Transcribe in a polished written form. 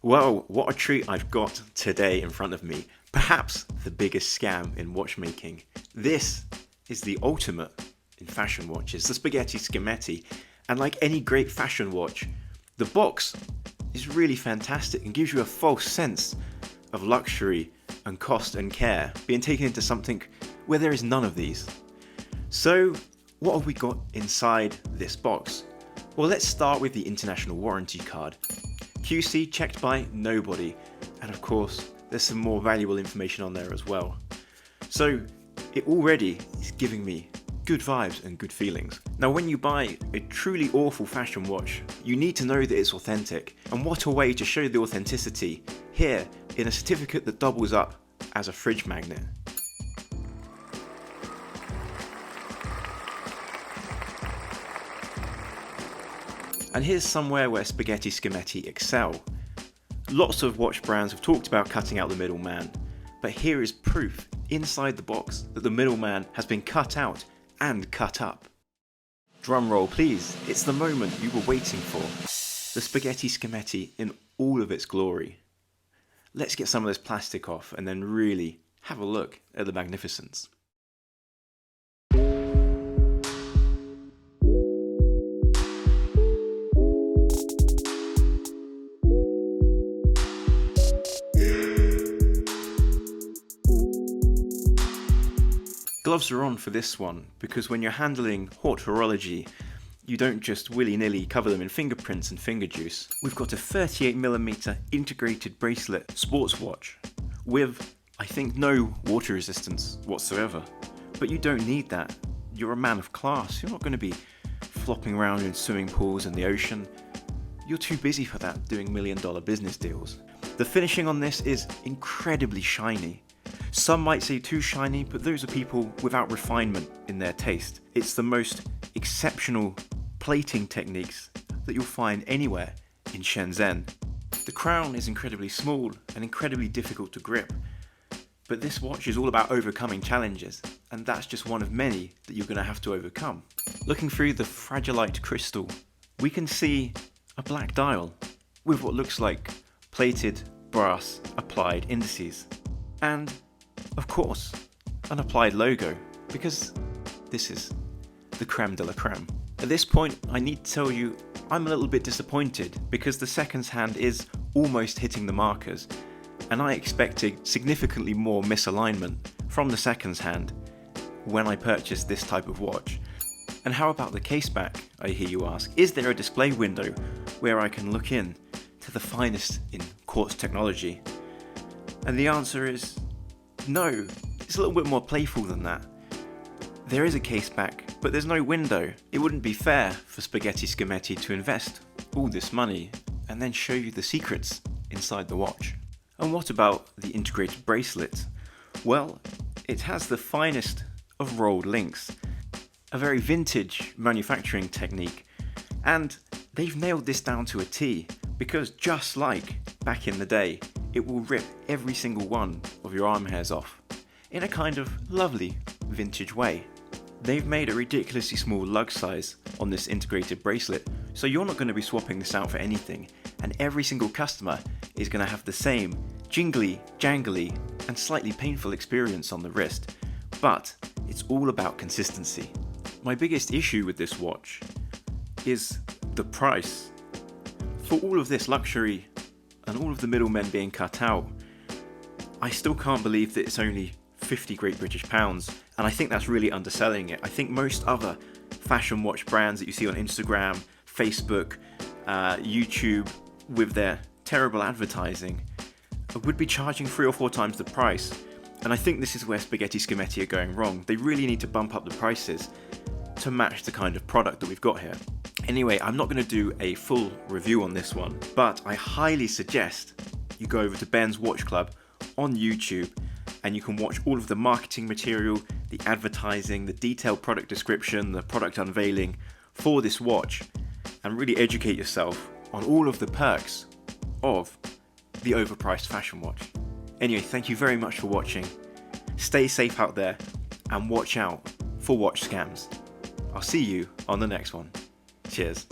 Well, what a treat I've got today in front of me. Perhaps the biggest scam in watchmaking. This is the ultimate in fashion watches, the Spaghetti Scametti. And like any great fashion watch, the box is really fantastic and gives you a false sense of luxury and cost and care, being taken into something where there is none of these. So, what have we got inside this box? Well, let's start with the international warranty card. QC checked by nobody, and of course there's some more valuable information on there as well. So it already is giving me good vibes and good feelings. Now when you buy a truly awful fashion watch, you need to know that it's authentic, and what a way to show the authenticity here in a certificate that doubles up as a fridge magnet. And here's somewhere where Spaghetti Scametti excel. Lots of watch brands have talked about cutting out the middleman, but here is proof inside the box that the middleman has been cut out and cut up. Drum roll please, it's the moment you were waiting for. The Spaghetti Scametti in all of its glory. Let's get some of this plastic off and then really have a look at the magnificence. Gloves are on for this one, because when you're handling haute horology, you don't just willy-nilly cover them in fingerprints and finger juice. We've got a 38mm integrated bracelet sports watch with, I think, no water resistance whatsoever. But you don't need that. You're a man of class. You're not going to be flopping around in swimming pools in the ocean. You're too busy for that, doing million-dollar business deals. The finishing on this is incredibly shiny. Some might say too shiny, but those are people without refinement in their taste. It's the most exceptional plating techniques that you'll find anywhere in Shenzhen. The crown is incredibly small and incredibly difficult to grip, but this watch is all about overcoming challenges, and that's just one of many that you're going to have to overcome. Looking through the fragilite crystal, we can see a black dial with what looks like plated brass applied indices. And of course, an applied logo, because this is the creme de la creme. At this point, I need to tell you I'm a little bit disappointed because the seconds hand is almost hitting the markers, and I expected significantly more misalignment from the seconds hand when I purchased this type of watch. And how about the case back, I hear you ask? Is there a display window where I can look in to the finest in quartz technology? And the answer is no. It's a little bit more playful than that. There is a case back, but there's no window. It wouldn't be fair for Spaghetti Scametti to invest all this money and then show you the secrets inside the watch. And what about the integrated bracelet? Well, it has the finest of rolled links, a very vintage manufacturing technique, and they've nailed this down to a T, because just like back in the day, it will rip every single one of your arm hairs off in a kind of lovely vintage way. They've made a ridiculously small lug size on this integrated bracelet, so you're not going to be swapping this out for anything, and every single customer is going to have the same jingly, jangly, and slightly painful experience on the wrist, but it's all about consistency. My biggest issue with this watch is the price. For all of this luxury and all of the middlemen being cut out, I still can't believe that it's only 50 Great British pounds, and I think that's really underselling it. I think most other fashion watch brands that you see on Instagram, Facebook, YouTube, with their terrible advertising, would be charging 3 or 4 times the price. And I think this is where Spaghetti Scametti are going wrong. They really need to bump up the prices to match the kind of product that we've got here. Anyway, I'm not going to do a full review on this one, but I highly suggest you go over to Ben's Watch Club on YouTube and you can watch all of the marketing material, the advertising, the detailed product description, the product unveiling for this watch, and really educate yourself on all of the perks of the overpriced fashion watch. Anyway, thank you very much for watching. Stay safe out there and watch out for watch scams. I'll see you on the next one. Cheers.